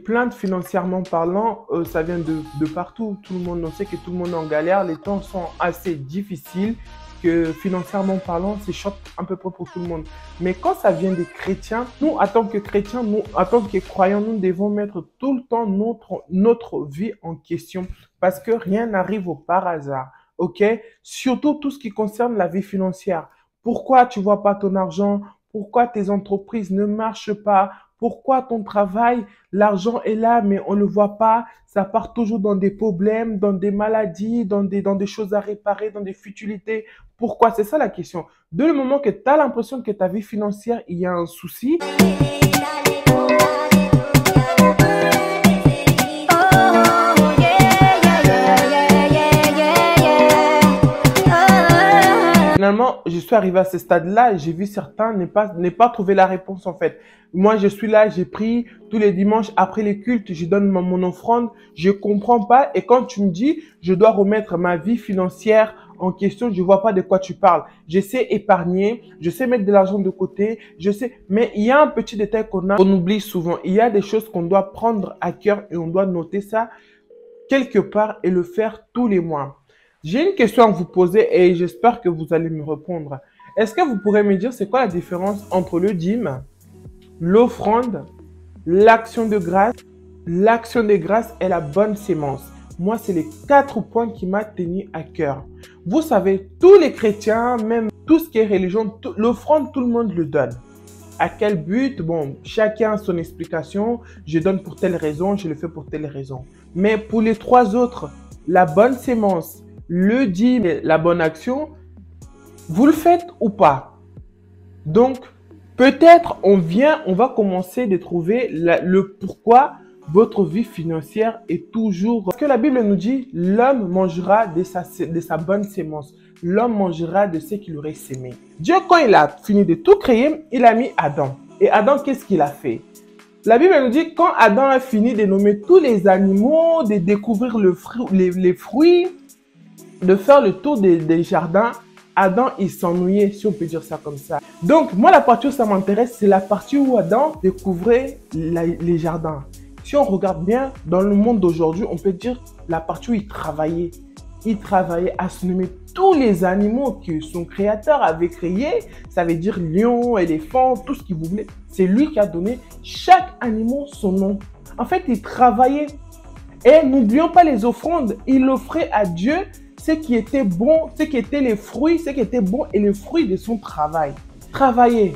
Plaintes financièrement parlant, ça vient de partout. Tout le monde, on sait que tout le monde est en galère. Les temps sont assez difficiles, que financièrement parlant, c'est choc un peu près pour tout le monde. Mais quand ça vient des chrétiens, nous, en tant que chrétiens, nous, en tant que croyants, nous devons mettre tout le temps notre vie en question parce que rien n'arrive par hasard. OK? Surtout tout ce qui concerne la vie financière. Pourquoi tu vois pas ton argent? Pourquoi tes entreprises ne marchent pas? Pourquoi ton travail, l'argent est là, mais on ne le voit pas? Ça part toujours dans des problèmes, dans des maladies, dans des choses à réparer, dans des futilités. Pourquoi? C'est ça la question. Dès le moment que tu as l'impression que ta vie financière, il y a un souci, finalement, je suis arrivé à ce stade-là et j'ai vu certains ne pas trouver la réponse en fait. Moi, je suis là, j'ai pris tous les dimanches après les cultes, je donne mon offrande, je comprends pas. Et quand tu me dis, je dois remettre ma vie financière en question, je vois pas de quoi tu parles. Je sais épargner, je sais mettre de l'argent de côté, je sais. Mais il y a un petit détail qu'on oublie souvent. Il y a des choses qu'on doit prendre à cœur et on doit noter ça quelque part et le faire tous les mois. J'ai une question à vous poser et j'espère que vous allez me répondre. Est-ce que vous pourrez me dire c'est quoi la différence entre le dîme, l'offrande, l'action de grâce, l'action de grâce et la bonne sémence? Moi, c'est les 4 points qui m'ont tenu à cœur. Vous savez, tous les chrétiens, même tout ce qui est religion, l'offrande, tout le monde le donne. À quel but? Bon, chacun a son explication. Je donne pour telle raison, je le fais pour telle raison. Mais pour les 3 autres, la bonne sémence, le dîme et la bonne action, vous le faites ou pas? Donc, peut-être on va commencer de trouver le pourquoi votre vie financière est toujours... Parce que la Bible nous dit, l'homme mangera de sa bonne sémence. L'homme mangera de ce qu'il aurait sémé. Dieu, quand il a fini de tout créer, il a mis Adam. Et Adam, qu'est-ce qu'il a fait? La Bible nous dit, quand Adam a fini de nommer tous les animaux, de découvrir les fruits, de faire le tour des jardins, Adam, il s'ennuyait, si on peut dire ça comme ça. Donc, moi, la partie où ça m'intéresse, c'est la partie où Adam découvrait les jardins. Si on regarde bien, dans le monde d'aujourd'hui, on peut dire la partie où il travaillait. Il travaillait à se nommer tous les animaux que son créateur avait créés. Ça veut dire lion, éléphant, tout ce qu'il voulait. C'est lui qui a donné chaque animal son nom. En fait, il travaillait. Et n'oublions pas les offrandes. Il offrait à Dieu ce qui était bon, ce qui étaient les fruits, ce qui était bon et les fruits de son travail. Travailler.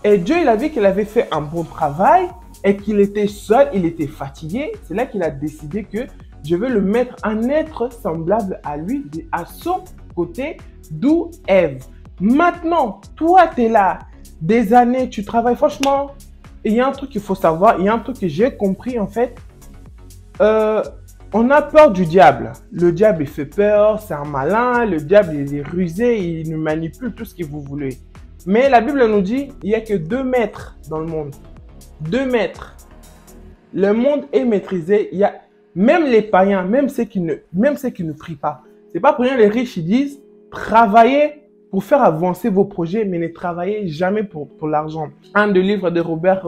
Et Dieu, il a vu qu'il avait fait un bon travail et qu'il était seul, il était fatigué. C'est là qu'il a décidé que je vais le mettre un être semblable à lui, à son côté, d'où Ève. Maintenant, toi, tu es là, des années, tu travailles. Franchement, il y a un truc qu'il faut savoir, il y a un truc que j'ai compris en fait. On a peur du diable. Le diable, il fait peur, c'est un malin. Le diable, il est rusé, il nous manipule tout ce que vous voulez. Mais la Bible nous dit, il n'y a que 2 maîtres dans le monde. 2 maîtres. Le monde est maîtrisé. Il y a même les païens, même ceux qui ne prient pas. C'est pas pour rien les riches, ils disent, travaillez pour faire avancer vos projets, mais ne travaillez jamais pour l'argent. Un des livres de Robert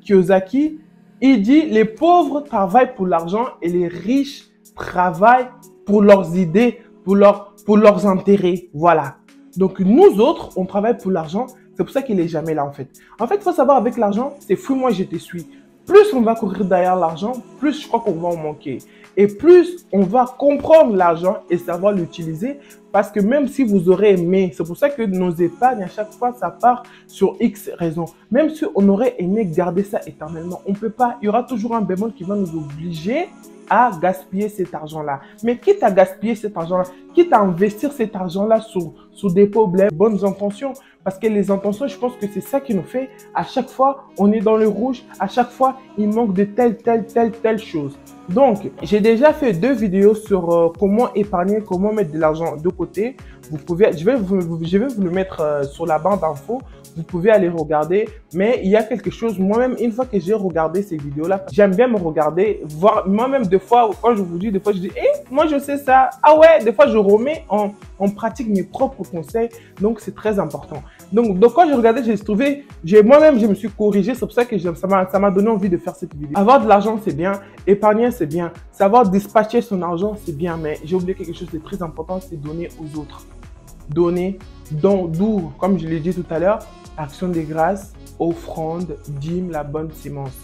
Kiyosaki, il dit, les pauvres travaillent pour l'argent et les riches travaillent pour leurs idées, pour leurs intérêts. Voilà. Donc, nous autres, on travaille pour l'argent. C'est pour ça qu'il n'est jamais là, en fait. En fait, il faut savoir, avec l'argent, c'est fouille-moi, je te suis. Plus on va courir derrière l'argent, plus je crois qu'on va en manquer. Et plus on va comprendre l'argent et savoir l'utiliser. Parce que même si vous aurez aimé, c'est pour ça que nos épargnes, à chaque fois, ça part sur X raisons. Même si on aurait aimé garder ça éternellement, on ne peut pas. Il y aura toujours un bémol qui va nous obliger à gaspiller cet argent-là. Mais quitte à gaspiller cet argent-là, quitte à investir cet argent-là sur des problèmes, bonnes intentions. Parce que les intentions, je pense que c'est ça qui nous fait. À chaque fois, on est dans le rouge. À chaque fois, il manque de telle chose. Donc, j'ai déjà fait 2 vidéos sur comment épargner, comment mettre de l'argent de côté. Je vais vous le mettre sur la barre d'infos. Vous pouvez aller regarder. Mais il y a quelque chose, moi-même, une fois que j'ai regardé ces vidéos-là, j'aime bien me regarder, voir moi-même des fois, quand je vous dis, des fois je dis, moi je sais ça. Ah ouais, des fois je remets en pratique mes propres conseils. Donc, c'est très important. Donc quand je regardais, j'ai trouvé, moi-même, je me suis corrigé. C'est pour ça que ça m'a donné envie de faire cette vidéo. Avoir de l'argent, c'est bien. Épargner, c'est bien. Savoir dispatcher son argent, c'est bien. Mais j'ai oublié quelque chose de très important, c'est donner aux autres. Donner, d'où, comme je l'ai dit tout à l'heure, action de grâce, offrande, dîme, la bonne sémence.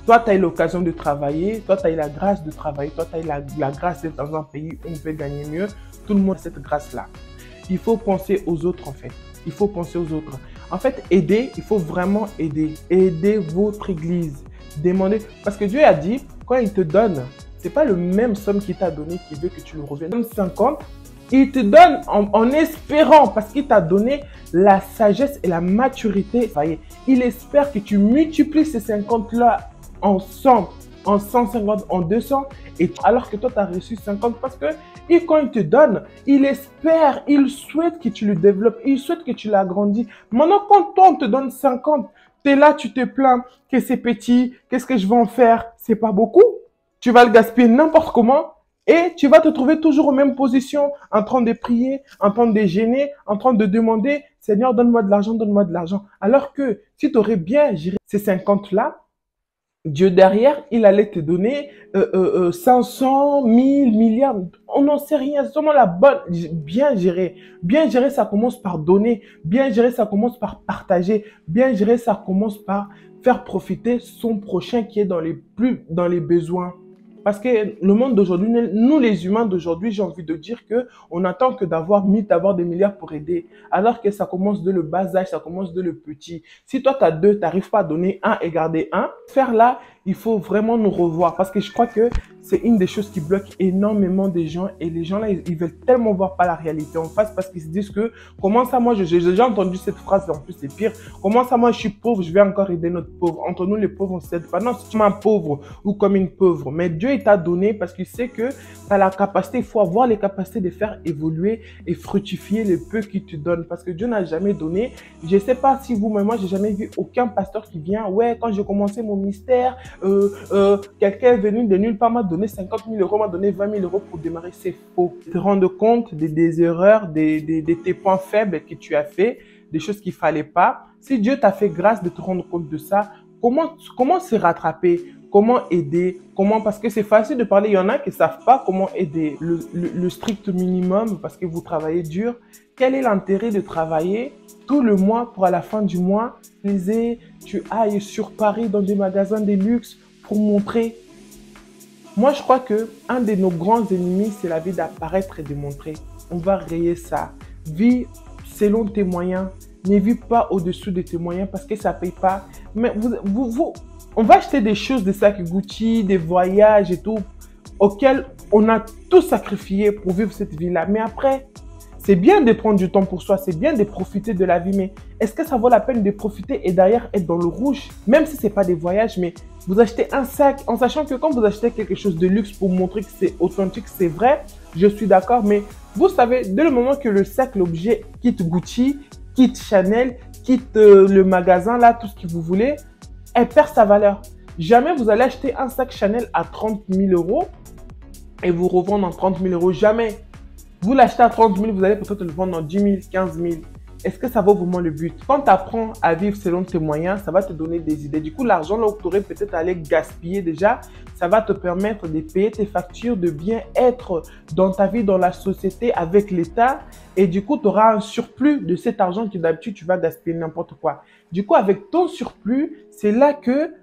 Toi, tu as eu l'occasion de travailler, toi, tu as eu la grâce de travailler, toi, tu as eu la grâce d'être dans un pays où on peut gagner mieux. Tout le monde a cette grâce-là. Il faut penser aux autres, en fait. Il faut penser aux autres. En fait, aider, il faut vraiment aider. Aider votre église. Demandez. Parce que Dieu a dit, quand il te donne, ce n'est pas le même somme qu'il t'a donné qu'il veut que tu le reviennes. Même 50, il te donne en espérant, parce qu'il t'a donné la sagesse et la maturité. Il espère que tu multiplies ces 50-là en 100, en 150, en 200, et alors que toi, tu as reçu 50 parce que quand il te donne, il espère, il souhaite que tu le développes, il souhaite que tu l'agrandis. Maintenant, quand toi, on te donne 50, tu es là, tu te plains que c'est petit, qu'est-ce que je vais en faire? C'est pas beaucoup. Tu vas le gaspiller n'importe comment et tu vas te trouver toujours aux mêmes positions, en train de prier, en train de gêner, en train de demander, Seigneur, donne-moi de l'argent, donne-moi de l'argent. Alors que si tu aurais bien géré ces 50-là, Dieu derrière, il allait te donner 500, 1000, milliards. On n'en sait rien. C'est seulement la bonne. Bien gérer. Bien gérer, ça commence par donner. Bien gérer, ça commence par partager. Bien gérer, ça commence par faire profiter son prochain qui est dans les besoins. Parce que le monde d'aujourd'hui, nous les humains d'aujourd'hui, j'ai envie de dire que on attend que d'avoir des milliards pour aider. Alors que ça commence de le bas âge, ça commence de le petit. Si toi, tu as deux, tu n'arrives pas à donner un et garder un, faire là, il faut vraiment nous revoir. Parce que je crois que c'est une des choses qui bloque énormément des gens. Et les gens là, ils veulent tellement voir pas la réalité en face parce qu'ils se disent que comment ça, moi, j'ai déjà entendu cette phrase, en plus c'est pire. Comment ça, moi, je suis pauvre, je vais encore aider notre pauvre. Entre nous, les pauvres, on ne s'aide pas. Non, c'est comme un pauvre ou comme une pauvre. Mais Dieu, il t'a donné parce qu'il sait que tu as la capacité, il faut avoir les capacités de faire évoluer et fructifier le peu qu'il te donne. Parce que Dieu n'a jamais donné. Je ne sais pas si vous, mais moi, j'ai jamais vu aucun pasteur qui vient, ouais, quand j'ai commencé mon mystère, quelqu'un est venu de nulle part, m'a donné 50 000 euros, m'a donné 20 000 euros pour démarrer. C'est faux. Te rendre compte des erreurs, de tes points faibles que tu as fait, des choses qu'il fallait pas. Si Dieu t'a fait grâce de te rendre compte de ça, comment se rattraper? Comment aider? Parce que c'est facile de parler. Il y en a qui ne savent pas comment aider. Le strict minimum, parce que vous travaillez dur. Quel est l'intérêt de travailler tout le mois pour à la fin du mois, tu ailles sur Paris dans des magasins de luxe pour montrer? Moi, je crois que un de nos grands ennemis, c'est la vie d'apparaître et de montrer. On va rayer ça. Vis selon tes moyens. Ne vis pas au-dessous de tes moyens parce que ça ne paye pas. Mais on va acheter des choses, des sacs Gucci, des voyages et tout, auxquels on a tout sacrifié pour vivre cette vie-là. Mais après, c'est bien de prendre du temps pour soi, c'est bien de profiter de la vie, mais est-ce que ça vaut la peine de profiter et derrière être dans le rouge? Même si ce n'est pas des voyages, mais vous achetez un sac en sachant que quand vous achetez quelque chose de luxe pour montrer que c'est authentique, c'est vrai, je suis d'accord, mais vous savez, dès le moment que le sac, l'objet quitte Gucci, quitte Chanel, quitte le magasin, là, tout ce que vous voulez, elle perd sa valeur. Jamais vous allez acheter un sac Chanel à 30 000 euros et vous revendre en 30 000 euros. Jamais. Vous l'achetez à 30 000, vous allez peut-être le vendre en 10 000, 15 000. Est-ce que ça vaut vraiment le but? Quand tu apprends à vivre selon tes moyens, ça va te donner des idées. Du coup, l'argent là où tu aurais peut-être allé gaspiller déjà, ça va te permettre de payer tes factures, de bien être dans ta vie, dans la société, avec l'État. Et du coup, tu auras un surplus de cet argent que d'habitude, tu vas gaspiller n'importe quoi. Du coup, avec ton surplus, c'est là que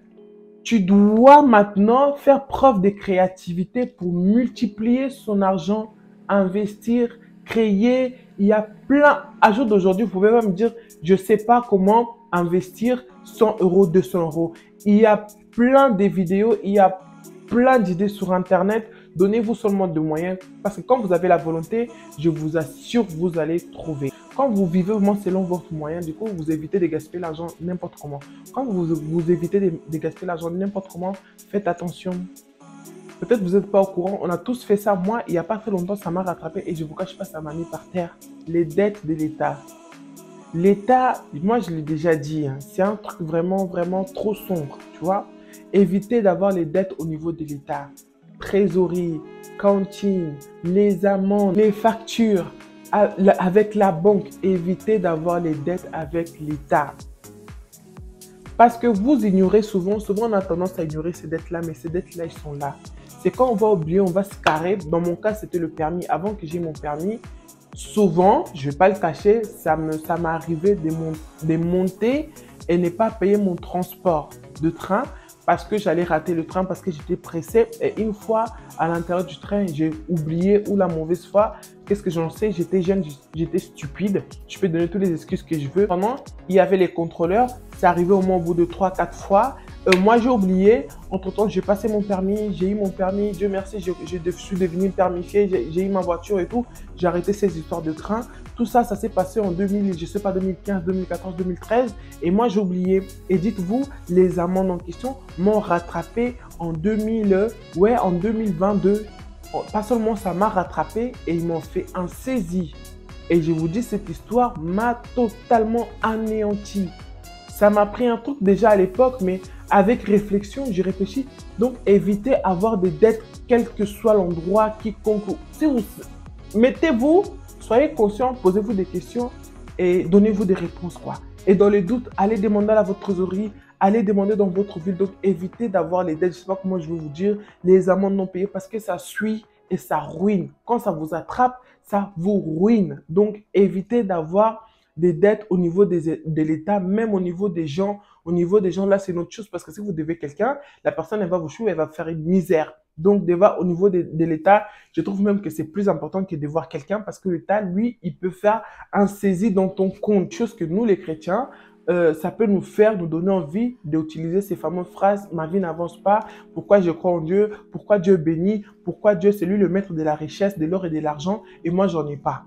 tu dois maintenant faire preuve de créativité pour multiplier son argent, investir, créer. Il y a plein, à jour d'aujourd'hui, vous pouvez même dire, je ne sais pas comment investir 100 euros, 200 euros. Il y a plein de vidéos, il y a plein d'idées sur Internet. Donnez-vous seulement de moyens parce que quand vous avez la volonté, je vous assure, vous allez trouver. Quand vous vivez vraiment selon votre moyen, du coup, vous évitez de gaspiller l'argent n'importe comment. Quand vous évitez de gaspiller l'argent n'importe comment, faites attention. Peut-être vous n'êtes pas au courant, on a tous fait ça. Moi, il n'y a pas très longtemps, ça m'a rattrapé et je ne vous cache pas, ça m'a mis par terre. Les dettes de l'État. L'État, moi je l'ai déjà dit, hein, c'est un truc vraiment, vraiment trop sombre, tu vois. Évitez d'avoir les dettes au niveau de l'État. Trésorerie, cantine, les amendes, les factures. avec la banque, évitez d'avoir les dettes avec l'État. Parce que vous ignorez souvent on a tendance à ignorer ces dettes-là, mais ces dettes-là, ils sont là. C'est quand on va oublier, on va se carrer. Dans mon cas, c'était le permis. Avant que j'ai mon permis, souvent, je ne vais pas le cacher, ça m'est arrivé de monter et ne pas payer mon transport de train parce que j'allais rater le train, parce que j'étais pressé. Et une fois à l'intérieur du train, j'ai oublié, ou la mauvaise foi, qu'est-ce que j'en sais, j'étais jeune, j'étais stupide. Je peux donner toutes les excuses que je veux. Pendant, il y avait les contrôleurs. C'est arrivé au moins au bout de 3-4 fois. Moi, j'ai oublié. Entre-temps, j'ai passé mon permis, j'ai eu mon permis. Dieu merci, je suis devenu permifié, j'ai eu ma voiture et tout. J'ai arrêté ces histoires de train. Tout ça, ça s'est passé en 2000, je sais pas, 2015, 2014, 2013. Et moi, j'ai oublié. Et dites-vous, les amendes en question m'ont rattrapé en 2022. Pas seulement ça m'a rattrapé, et ils m'ont fait un saisie. Et je vous dis, cette histoire m'a totalement anéanti. Ça m'a pris un truc déjà à l'époque, mais avec réflexion, j'ai réfléchi. Donc, évitez d'avoir des dettes, quel que soit l'endroit, quiconque. Si vous mettez-vous, soyez conscient, posez-vous des questions et donnez-vous des réponses, quoi. Et dans les doutes, allez demander à votre trésorerie, allez demander dans votre ville. Donc, évitez d'avoir les dettes. Je ne sais pas comment je vais vous dire, les amendes non payées, parce que ça suit et ça ruine. Quand ça vous attrape, ça vous ruine. Donc, évitez d'avoir des dettes au niveau de l'État, même au niveau des gens. Au niveau des gens, là, c'est une autre chose, parce que si vous devez quelqu'un, la personne, elle va vous chouer, elle va faire une misère. Donc, déjà, au niveau de l'État, je trouve même que c'est plus important que de voir quelqu'un, parce que l'État, lui, il peut faire un saisie dans ton compte, chose que nous, les chrétiens, ça peut nous donner envie d'utiliser ces fameuses phrases. Ma vie n'avance pas. Pourquoi je crois en Dieu? Pourquoi Dieu bénit? Pourquoi Dieu, c'est lui le maître de la richesse, de l'or et de l'argent, et moi, j'en ai pas.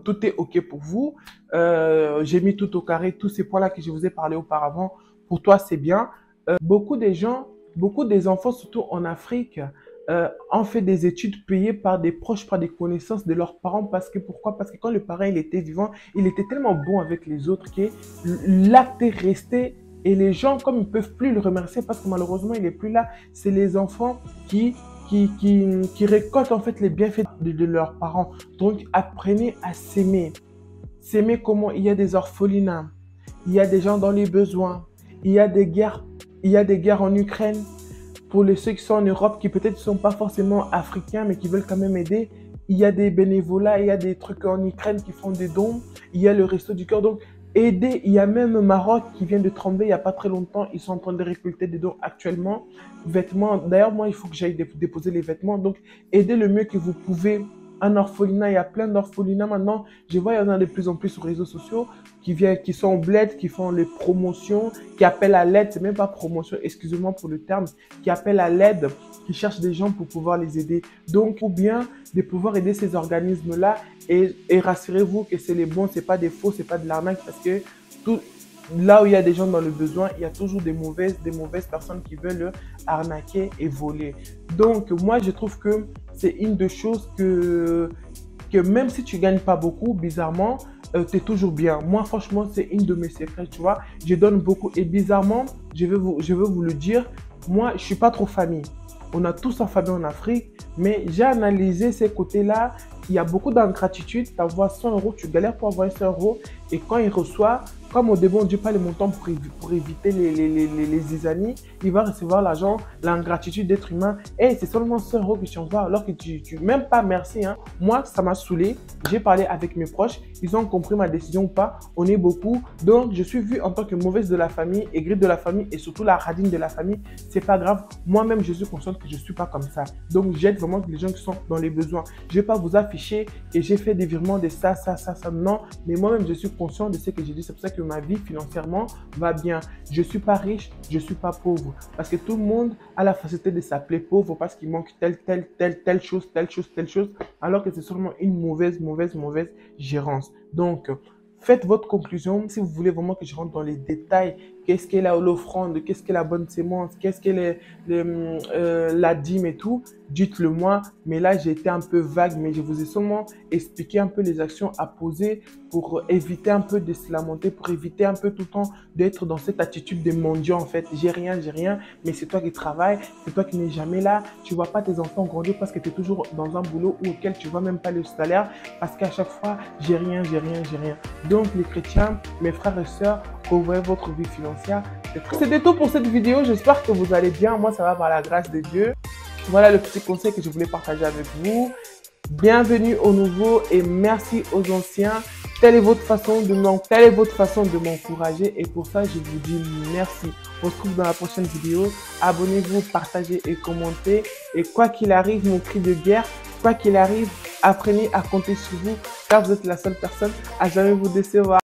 Tout est OK pour vous. J'ai mis tout au carré, tous ces points-là que je vous ai parlé auparavant. Pour toi, c'est bien. Beaucoup des gens, beaucoup des enfants, surtout en Afrique, ont fait des études payées par des proches, par des connaissances de leurs parents. Pourquoi? Parce que quand le parent il était vivant, il était tellement bon avec les autres que l'acte est resté. Et les gens, comme ils ne peuvent plus le remercier parce que malheureusement, il n'est plus là, c'est les enfants qui récoltent en fait les bienfaits de leurs parents. Donc, apprenez à s'aimer. S'aimer comment? Il y a des orphelinats, il y a des gens dans les besoins, il y a des guerres en Ukraine. Pour ceux qui sont en Europe, qui peut-être ne sont pas forcément africains, mais qui veulent quand même aider, il y a des bénévolats, il y a des trucs en Ukraine qui font des dons, il y a le Resto du Cœur. Donc, aider, il y a même Maroc qui vient de trembler il n'y a pas très longtemps, ils sont en train de récolter des dons actuellement. Vêtements, d'ailleurs, moi, il faut que j'aille déposer les vêtements. Donc, aidez le mieux que vous pouvez. Un orphelinat, il y a plein d'orphelinats maintenant. Je vois, il y en a de plus en plus sur les réseaux sociaux qui sont en bled, qui font les promotions, qui appellent à l'aide. C'est même pas promotion, excusez-moi pour le terme, qui appellent à l'aide, qui cherchent des gens pour pouvoir les aider. Donc, ou bien de pouvoir aider ces organismes-là et rassurez-vous que c'est les bons, c'est pas des faux, c'est pas de l'arnaque parce que là où il y a des gens dans le besoin, il y a toujours des mauvaises personnes qui veulent arnaquer et voler. Donc, moi, je trouve que c'est une des choses que même si tu gagnes pas beaucoup, bizarrement, tu es toujours bien. Moi, franchement, c'est une de mes secrets, tu vois. Je donne beaucoup et bizarrement, je veux vous le dire, moi, je suis pas trop famille. On a tous un famille en Afrique, mais j'ai analysé ces côtés-là. Il y a beaucoup d'ingratitude. Tu envoies 100 €, tu galères pour avoir 100 € et quand il reçoit, comme au début, on ne dit pas les montants pour éviter les zizanies, il va recevoir l'argent, l'ingratitude d'être humain. Et c'est seulement 100 € que tu envoies alors que tu même pas merci. Hein. Moi, ça m'a saoulé. J'ai parlé avec mes proches. Ils ont compris ma décision ou pas. On est beaucoup. Donc, je suis vue en tant que mauvaise de la famille, aigrie de la famille et surtout la radine de la famille. C'est pas grave. Moi-même, je suis consciente que je ne suis pas comme ça. Donc, j'aide vraiment les gens qui sont dans les besoins. Je ne vais pas vous afficher et j'ai fait des virements de ça. Non. Mais moi-même, je suis conscient de ce que j'ai dit. C'est pour ça que ma vie financièrement va bien. Je ne suis pas riche, je ne suis pas pauvre. Parce que tout le monde a la facilité de s'appeler pauvre parce qu'il manque telle chose, alors que c'est seulement une mauvaise gérance. Donc, faites votre conclusion. Si vous voulez vraiment que je rentre dans les détails, qu'est-ce qu'est l'offrande, qu'est-ce qu'est la bonne sémence, qu'est-ce qu'est la dîme et tout, dites-le moi. Mais là, j'ai été un peu vague, mais je vous ai seulement expliqué un peu les actions à poser pour éviter un peu de se lamenter, pour éviter un peu tout le temps d'être dans cette attitude de mendiant en fait. J'ai rien, mais c'est toi qui travailles, c'est toi qui n'es jamais là. Tu vois pas tes enfants grandir parce que tu es toujours dans un boulot auquel tu vois même pas le salaire parce qu'à chaque fois, j'ai rien. Donc les chrétiens, mes frères et sœurs, revoyez votre vie financière. C'était tout pour cette vidéo. J'espère que vous allez bien. Moi, ça va par la grâce de Dieu. Voilà le petit conseil que je voulais partager avec vous. Bienvenue aux nouveaux et merci aux anciens. Telle est votre façon de m'encourager et pour ça, je vous dis merci. On se retrouve dans la prochaine vidéo. Abonnez-vous, partagez et commentez. Et quoi qu'il arrive, mon cri de guerre, quoi qu'il arrive, apprenez à compter sur vous car vous êtes la seule personne à jamais vous décevoir.